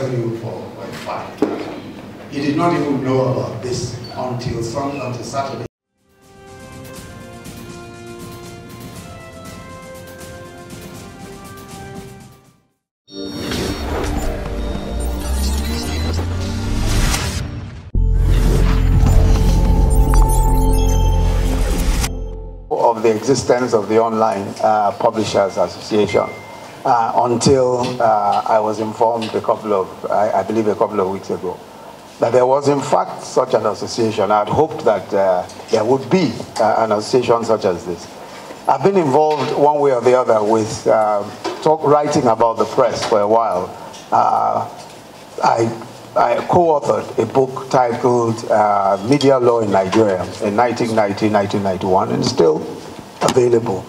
tell you for a fact. He did not even know about this until Saturday. Of the existence of the Online Publishers Association until I was informed I believe a couple of weeks ago, that there was in fact such an association. I had hoped that there would be an association such as this. I've been involved one way or the other with writing about the press for a while. I co-authored a book titled Media Law in Nigeria in 1990-1991, and it's still available.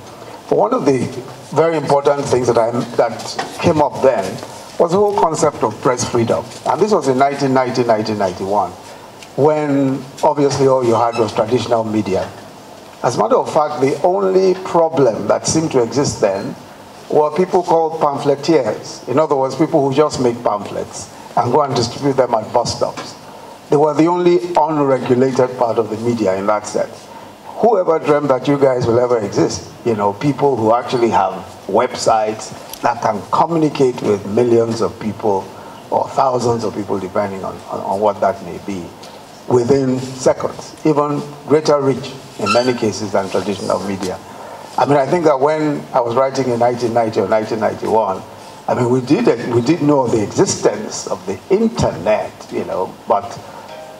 But one of the very important things that came up then was the whole concept of press freedom. And this was in 1990-1991, when obviously all you had was traditional media. As a matter of fact, the only problem that seemed to exist then were people called pamphleteers. In other words, people who just make pamphlets and go and distribute them at bus stops. They were the only unregulated part of the media in that sense. Whoever dreamt that you guys will ever exist? You know, people who actually have websites that can communicate with millions of people or thousands of people, depending on what that may be, within seconds, even greater reach in many cases than traditional media. I mean, I think that when I was writing in 1990 or 1991, I mean, we did know the existence of the internet, you know, but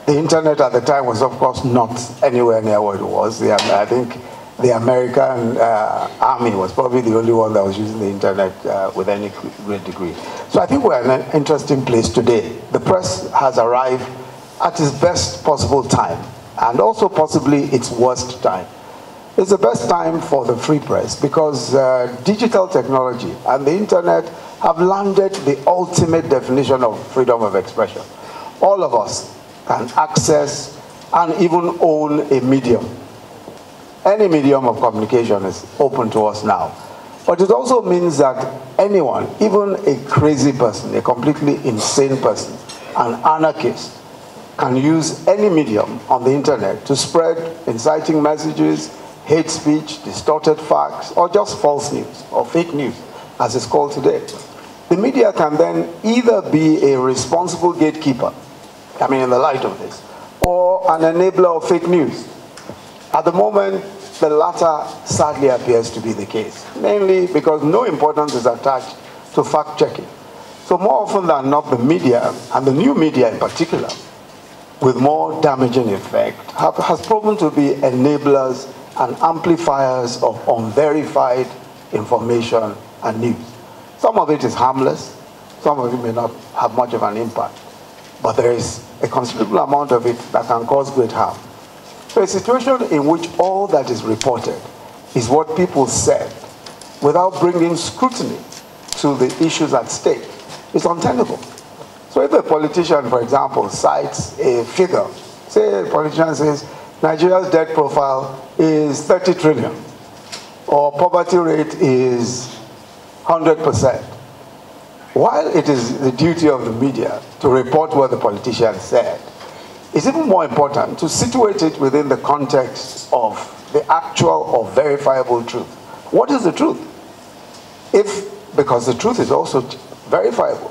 the internet at the time was, of course, not anywhere near what it was. I think the American Army was probably the only one that was using the internet with any great degree. So I think we're in an interesting place today. The press has arrived at its best possible time, and also possibly its worst time. It's the best time for the free press because digital technology and the internet have landed the ultimate definition of freedom of expression. All of us can access and even own a medium. Any medium of communication is open to us now. But it also means that anyone, even a crazy person, a completely insane person, an anarchist, can use any medium on the internet to spread inciting messages, hate speech, distorted facts, or just false news, or fake news, as it's called today. The media can then either be a responsible gatekeeper, I mean in the light of this, or an enabler of fake news. At the moment, the latter sadly appears to be the case, mainly because no importance is attached to fact-checking. So more often than not, the media, and the new media in particular, with more damaging effect, has proven to be enablers and amplifiers of unverified information and news. Some of it is harmless, some of it may not have much of an impact, but there is a considerable amount of it that can cause great harm. So a situation in which all that is reported is what people said without bringing scrutiny to the issues at stake is untenable. So if a politician, for example, cites a figure, say a politician says Nigeria's debt profile is 30 trillion, or poverty rate is 100%. While it is the duty of the media to report what the politician said, it's even more important to situate it within the context of the actual or verifiable truth. What is the truth? Because the truth is also verifiable.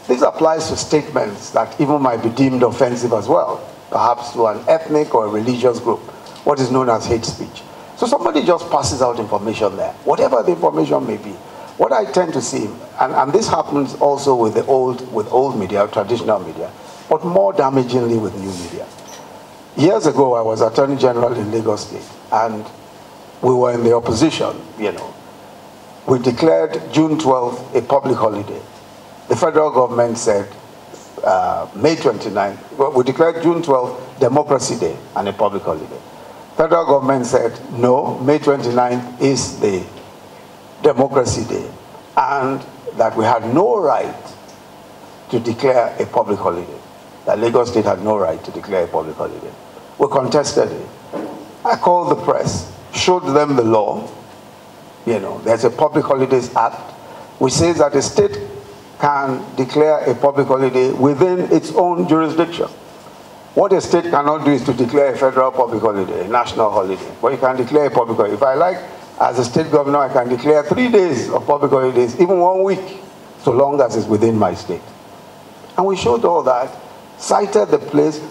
This applies to statements that even might be deemed offensive as well, perhaps to an ethnic or a religious group, what is known as hate speech. So somebody just passes out information there, whatever the information may be. What I tend to see, and this happens also with old media, traditional media, but more damagingly with new media. Years ago, I was Attorney General in Lagos State, and we were in the opposition, you know. We declared June 12th a public holiday. The federal government said May 29th, well, we declared June 12th Democracy Day and a public holiday. Federal government said, no, May 29th is the Democracy Day, and that we had no right to declare a public holiday, that Lagos State had no right to declare a public holiday. We contested it. I called the press, showed them the law. You know, there's a Public Holidays Act, which says that the state can declare a public holiday within its own jurisdiction. What a state cannot do is to declare a federal public holiday, a national holiday. But you can declare a public holiday. If I like, as a state governor, I can declare 3 days of public holidays, even 1 week, so long as it's within my state. And we showed all that, cited the place,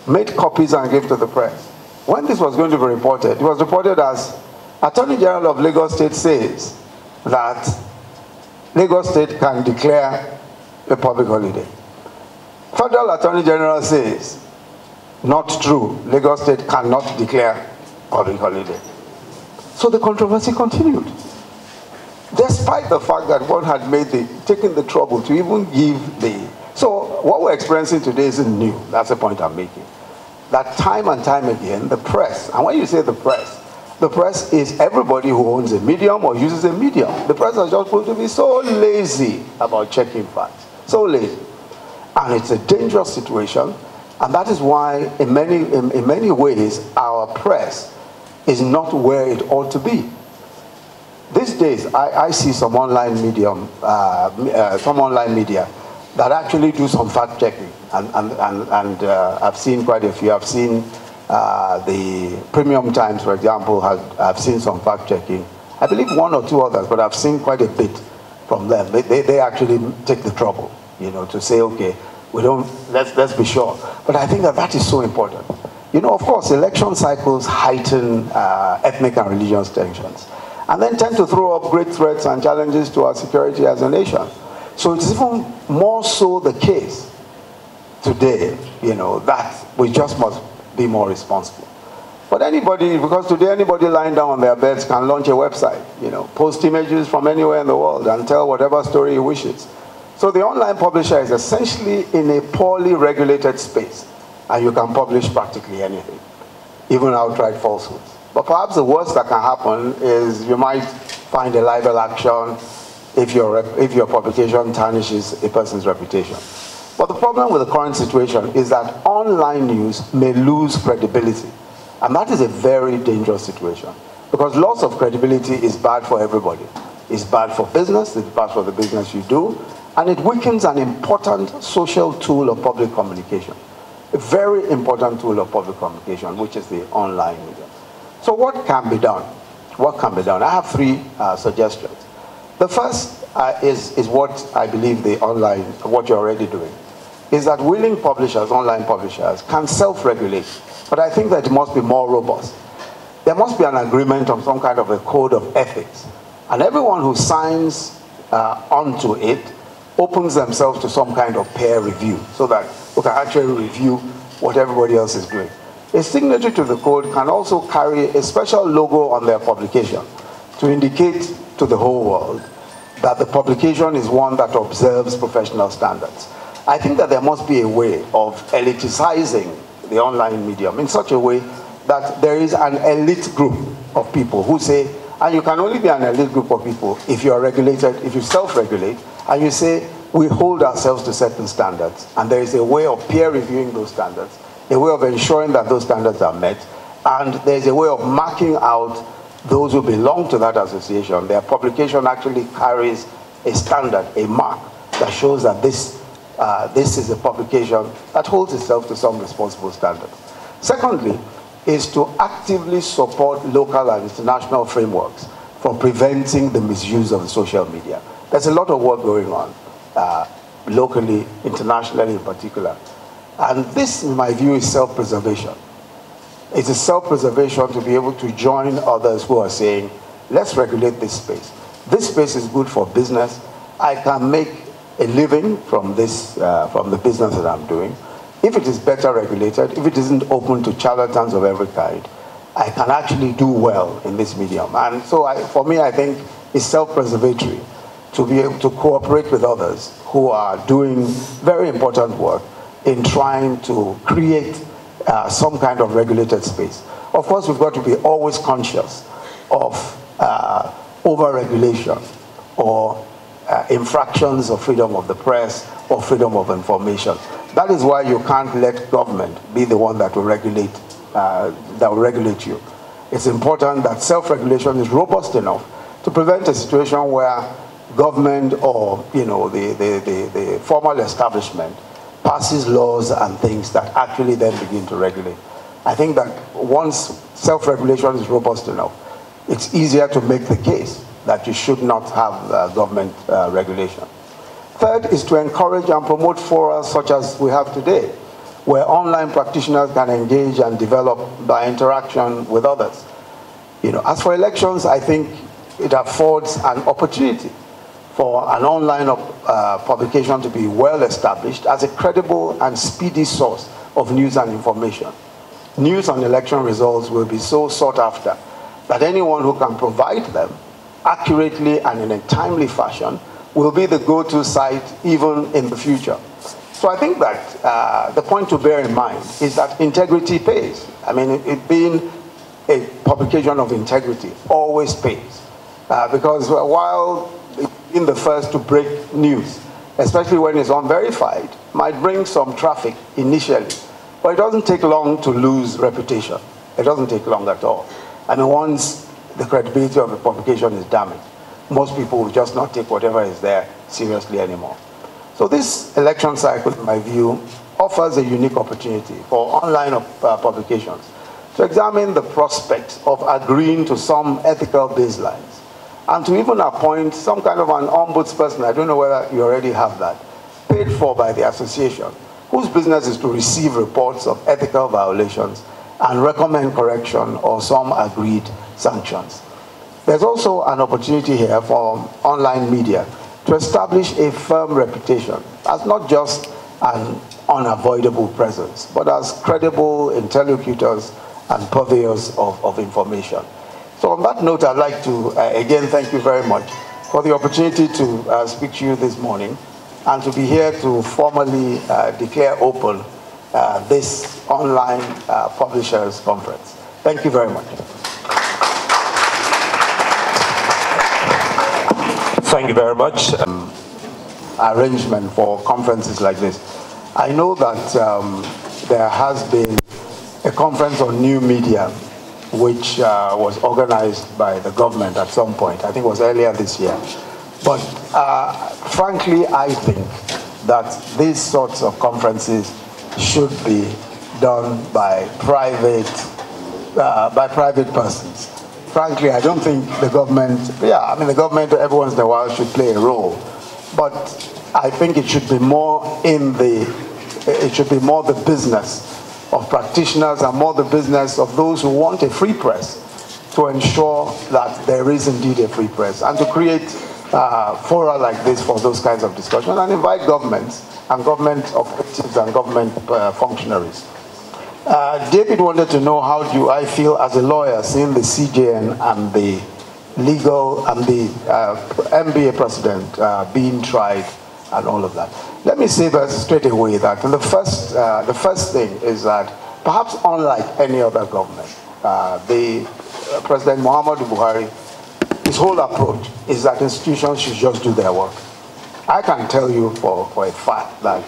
made copies and gave to the press. When this was going to be reported, it was reported as Attorney General of Lagos State says that Lagos State can declare a public holiday. Federal Attorney General says, not true, Lagos State cannot declare public holiday. So the controversy continued. Despite the fact that one had taken the trouble to even give the... So what we're experiencing today isn't new. That's the point I'm making. That time and time again, the press, and when you say the press is everybody who owns a medium or uses a medium. The press has just proved to be so lazy about checking facts. So lazy. And it's a dangerous situation. And that is why, in many ways, our press is not where it ought to be. These days, I see some online media that actually do some fact checking, and I've seen quite a few. I've seen the Premium Times, for example, I've seen some fact checking. I believe 1 or 2 others, but I've seen quite a bit from them. They actually take the trouble, to say, okay, let's be sure. But I think that is so important. Of course, election cycles heighten ethnic and religious tensions, and then tend to throw up great threats and challenges to our security as a nation. So it's even more so the case today, that we just must be more responsible. But anybody, because today anybody lying down on their beds can launch a website, post images from anywhere in the world and tell whatever story he wishes. So the online publisher is essentially in a poorly regulated space, and you can publish practically anything, even outright falsehoods. But perhaps the worst that can happen is you might find a libel action if your publication tarnishes a person's reputation. But the problem with the current situation is that online news may lose credibility. And that is a very dangerous situation, because loss of credibility is bad for everybody. It's bad for business, it's bad for the business you do, and it weakens an important social tool of public communication. A very important tool of public communication, which is the online media. So what can be done? What can be done? I have 3 suggestions. The first is what I believe what you're already doing, is that willing publishers, online publishers, can self-regulate. But I think that it must be more robust. There must be an agreement on some kind of a code of ethics. And everyone who signs onto it opens themselves to some kind of peer review, so that we can actually review what everybody else is doing. A signatory to the code can also carry a special logo on their publication to indicate to the whole world that the publication is one that observes professional standards. I think that there must be a way of eliticizing the online medium in such a way that there is an elite group of people who say, and you can only be an elite group of people if you are regulated, if you self-regulate, and you say, we hold ourselves to certain standards, and there is a way of peer reviewing those standards, a way of ensuring that those standards are met, and there is a way of marking out those who belong to that association. Their publication actually carries a standard, a mark, that shows that this is a publication that holds itself to some responsible standard. Secondly, is to actively support local and international frameworks for preventing the misuse of the social media. There's a lot of work going on, locally, internationally in particular. And this, in my view, is self-preservation. It's a self-preservation to be able to join others who are saying, let's regulate this space. This space is good for business. I can make a living from this, from the business that I'm doing. If it is better regulated, if it isn't open to charlatans of every kind, I can actually do well in this medium. And so for me, I think it's self-preservatory to be able to cooperate with others who are doing very important work in trying to create some kind of regulated space. Of course, we've got to be always conscious of over-regulation or infractions of freedom of the press or freedom of information. That is why you can't let government be the one that will regulate you. It's important that self-regulation is robust enough to prevent a situation where government or the formal establishment passes laws and things that actually then begin to regulate. I think that once self-regulation is robust enough, it's easier to make the case that you should not have government regulation. Third is to encourage and promote fora such as we have today, where online practitioners can engage and develop by interaction with others. As for elections, I think it affords an opportunity for an online publication to be well established as a credible and speedy source of news and information. News on election results will be so sought after that anyone who can provide them accurately and in a timely fashion will be the go-to site even in the future. So I think that the point to bear in mind is that integrity pays. I mean, it being a publication of integrity always pays. Because while being the first to break news, especially when it's unverified, might bring some traffic initially, but it doesn't take long to lose reputation. It doesn't take long at all. I mean, once the credibility of a publication is damaged, most people will just not take whatever is there seriously anymore. So this election cycle, in my view, offers a unique opportunity for online publications to examine the prospects of agreeing to some ethical baselines and to even appoint some kind of an ombudsperson, I don't know whether you already have that, paid for by the association, whose business is to receive reports of ethical violations and recommend correction or some agreed sanctions. There's also an opportunity here for online media to establish a firm reputation as not just an unavoidable presence, but as credible interlocutors and purveyors of information. So on that note, I'd like to, again, thank you very much for the opportunity to speak to you this morning and to be here to formally declare open this online publishers conference. Thank you very much. Thank you very much. Arrangement for conferences like this. I know that there has been a conference on new media which was organized by the government at some point. I think it was earlier this year. But frankly, I think that these sorts of conferences should be done by private persons. Frankly, I don't think the government, the government every once in a while should play a role. But I think it should be more the business of practitioners and more the business of those who want a free press to ensure that there is indeed a free press and to create fora like this for those kinds of discussions and invite governments and government operatives and government functionaries. David wanted to know how do I feel as a lawyer seeing the CJN and the legal and the MBA president being tried and all of that. Let me say that straight away that the first thing is that perhaps unlike any other government, the President Muhammadu Buhari, his whole approach is that institutions should just do their work. I can tell you for a fact that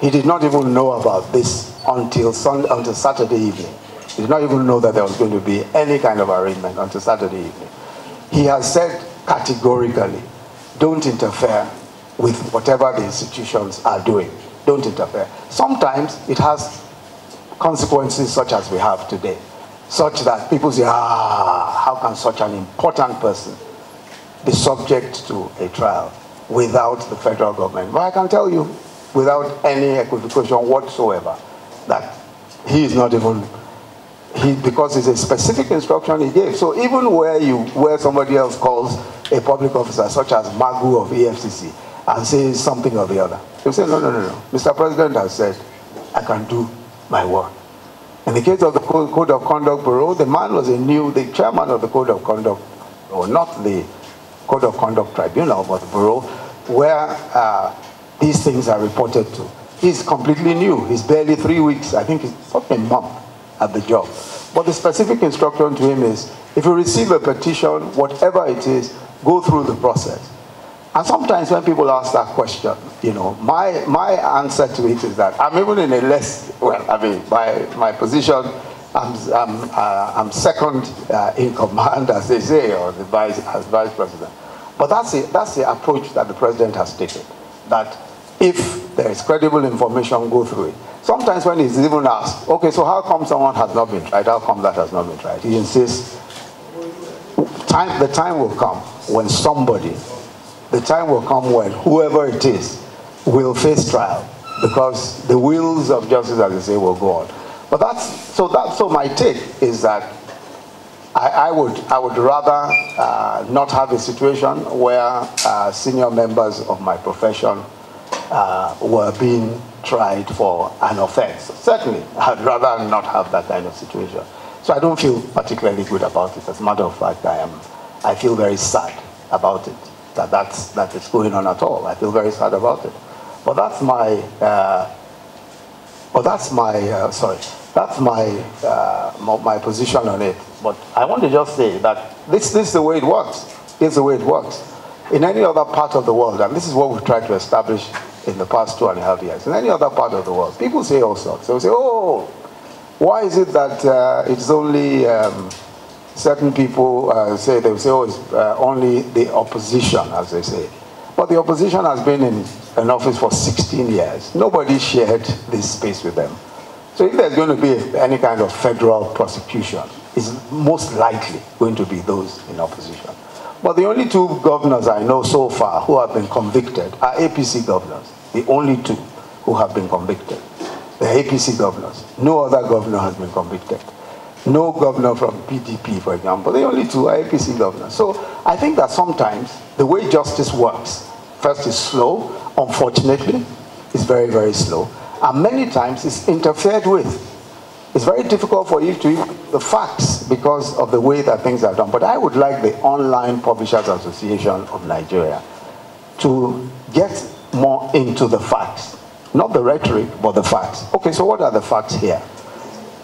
he did not even know about this until Saturday evening. He did not even know that there was going to be any kind of arrangement until Saturday evening. He has said categorically, don't interfere with whatever the institutions are doing. Don't interfere. Sometimes it has consequences such as we have today, such that people say, how can such an important person be subject to a trial without the federal government? But I can tell you, without any equivocation whatsoever, that he is not even, because it's a specific instruction he gave. So even where somebody else calls a public officer, such as Magu of EFCC, and says something or the other, he'll say, no. Mr. President has said, I can do my work. In the case of the Code of Conduct Bureau, the man was the chairman of the Code of Conduct, or not the Code of Conduct Tribunal, but the Bureau, where these things are reported to. He's completely new. He's barely 3 weeks, I think it's not a month at the job. But the specific instruction to him is, if you receive a petition, whatever it is, go through the process. And sometimes when people ask that question, my answer to it is that I'm even in a less, by my position, I'm second in command, as they say, or as vice president. But that's the approach that the president has taken, that if there is credible information, go through it. Sometimes when he's even asked, okay, so how come someone has not been tried? How come that has not been tried? He insists, the time will come when whoever it is will face trial, because the wheels of justice, as they say, will go on. But so my take is that I would rather not have a situation where senior members of my profession were being tried for an offense. Certainly, I'd rather not have that kind of situation. So I don't feel particularly good about it. As a matter of fact, I feel very sad about it, that it's going on at all. I feel very sad about it. But that's my my position on it. But I want to just say that this is the way it works. It's the way it works. In any other part of the world, and this is what we've tried to establish in the past 2.5 years, in any other part of the world, people say all sorts. They will say, oh, why is it that it's only certain people they will say, oh, it's only the opposition, as they say. But the opposition has been in an office for 16 years. Nobody shared this space with them. So if there's going to be any kind of federal prosecution, it's most likely going to be those in opposition. But the only two governors I know so far who have been convicted are APC governors. The only two who have been convicted. They're APC governors. No other governor has been convicted. No governor from PDP, for example. The only two are APC governors. So I think that sometimes the way justice works, first is slow, unfortunately, it's very, very slow. And many times it's interfered with. It's very difficult for you to use the facts because of the way that things are done. But I would like the Online Publishers Association of Nigeria to get more into the facts. Not the rhetoric, but the facts. Okay, so what are the facts here?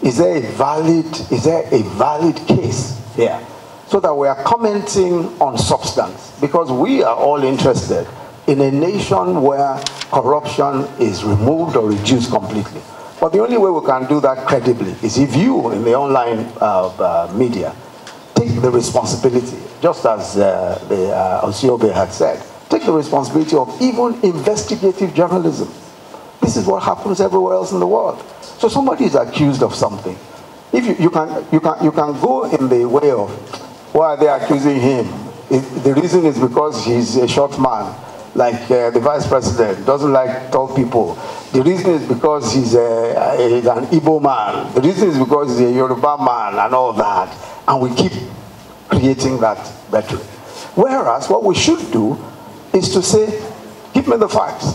Is there a valid case here? So that we are commenting on substance. Because we are all interested in a nation where corruption is removed or reduced completely. But the only way we can do that credibly is if you, in the online media, take the responsibility, just as Osiobe had said, take the responsibility of even investigative journalism. This is what happens everywhere else in the world. So somebody is accused of something. If you can go in the way of, why are they accusing him? The reason is because he's a short man, like the vice president doesn't like tall people. The reason is because he's an Igbo man. The reason is because he's a Yoruba man and all that. And we keep creating that rhetoric. Whereas what we should do is to say, give me the facts.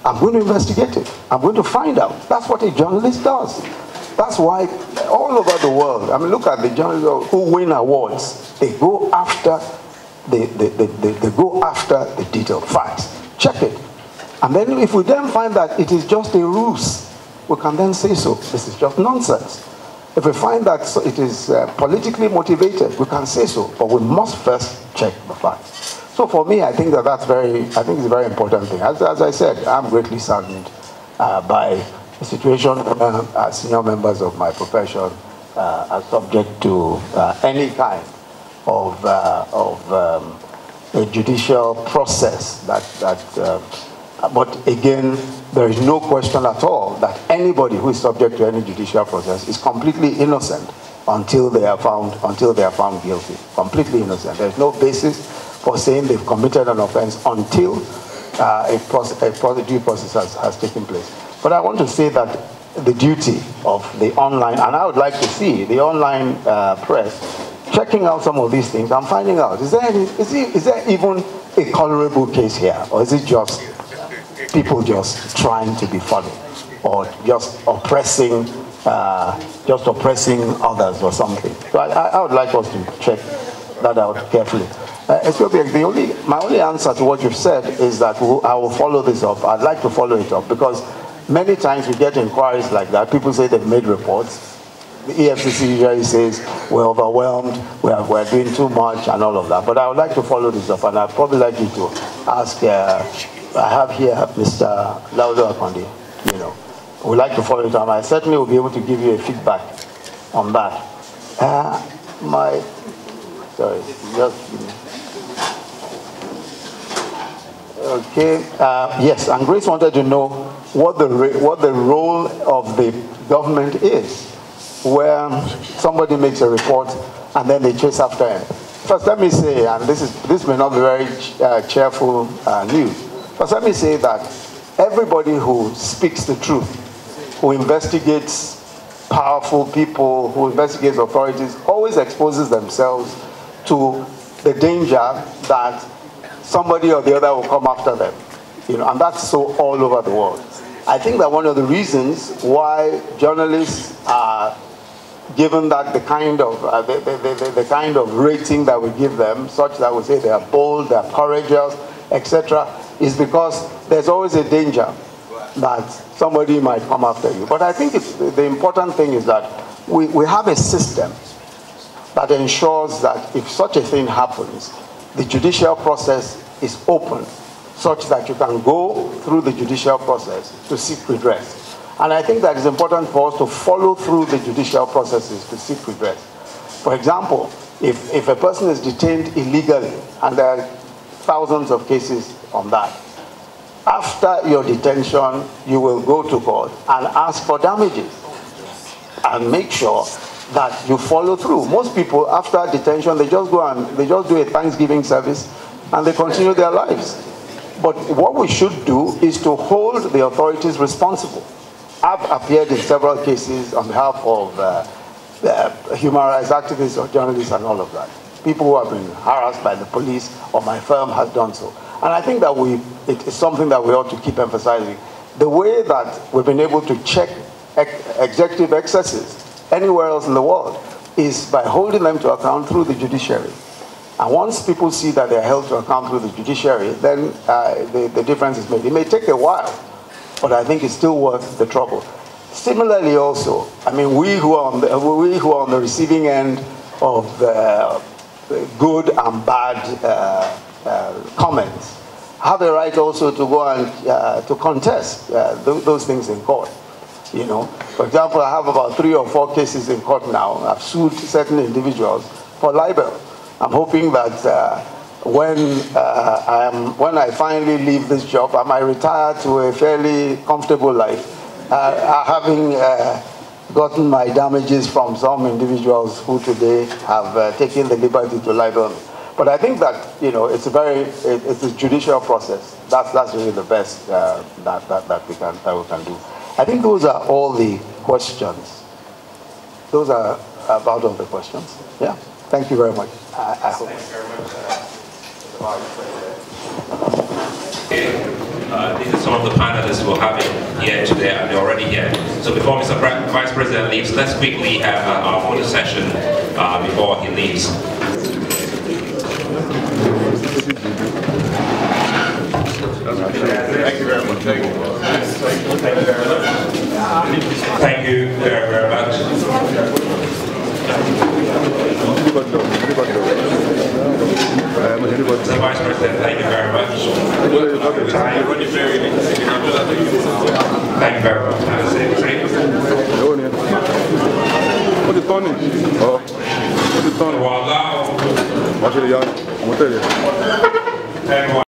I'm going to investigate it. I'm going to find out. That's what a journalist does. That's why all over the world, I mean, look at the journalists who win awards. They go after they go after the detailed facts. Check it. And then if we then find that it is just a ruse, we can then say so. This is just nonsense. If we find that it is politically motivated, we can say so. But we must first check the facts. So for me, I think it's a very important thing. As I said, I'm greatly saddened by the situation where senior members of my profession are subject to any kind of a judicial process but again, there is no question at all that anybody who is subject to any judicial process is completely innocent until they are found guilty. Completely innocent. There is no basis for saying they've committed an offense until a due process has taken place. But I want to say that the duty of the online, and I would like to see the online press checking out some of these things and finding out, is there even a colorable case here? Or is it just people just trying to be funny? Or just oppressing others or something? So I would like us to check that out carefully. My only answer to what you've said is that I will follow this up. I'd like to follow it up because many times we get inquiries like that. People say they've made reports. The EFCC usually says we're overwhelmed, we're doing too much and all of that. But I would like to follow this up, and I'd probably like you to ask, I have here Mr. Laudo Akondi, We'd like to follow it up. I certainly will be able to give you a feedback on that. Sorry, just give me. Okay. Yes, and Grace wanted to know what the role of the government is, where somebody makes a report and then they chase after him. First, let me say, and this may not be very cheerful news. First, let me say that everybody who speaks the truth, who investigates powerful people, who investigates authorities, always exposes themselves to the danger that somebody or the other will come after them. And that's so all over the world. I think that one of the reasons why journalists are given that the kind of rating that we give them, such that we say they are bold, they are courageous, etc., is because there's always a danger that somebody might come after you. But I think the important thing is that we have a system that ensures that if such a thing happens, the judicial process is open, such that you can go through the judicial process to seek redress. And I think that it's important for us to follow through the judicial processes to seek redress. For example, if a person is detained illegally, and there are thousands of cases on that, after your detention, you will go to court and ask for damages and make sure that you follow through. Most people, after detention, they just go and they just do a Thanksgiving service and they continue their lives. But what we should do is to hold the authorities responsible. I've appeared in several cases on behalf of human rights activists or journalists and all of that. People who have been harassed by the police, or my firm has done so. And I think that it is something that we ought to keep emphasizing. The way that we've been able to check executive excesses anywhere else in the world is by holding them to account through the judiciary. And once people see that they're held to account through the judiciary, then the difference is made. It may take a while, but I think it's still worth the trouble. Similarly also, I mean, we who are on the receiving end of good and bad comments have a right also to go and to contest those things in court. For example, I have about 3 or 4 cases in court now. I've sued certain individuals for libel. I'm hoping that when I finally leave this job, I might retire to a fairly comfortable life, having gotten my damages from some individuals who today have taken the liberty to libel me. But I think that it's a judicial process. That's really the best that we can do. I think those are all the questions. Those are about all the questions. Yeah. Thank you very much. I hope. Thanks very much. These are some of the panelists we're having here today, and they're already here. So before Mr. Vice President leaves, let's quickly have our photo session before he leaves. Thank you very much. Thank you. Thank you very, very much. Mr. Vice President, thank you very much. Thank you very much. Have a safe trip. What's the tonic? Oh, what's the tonic? Wow. Watch it, y'all. I'm gonna tell you.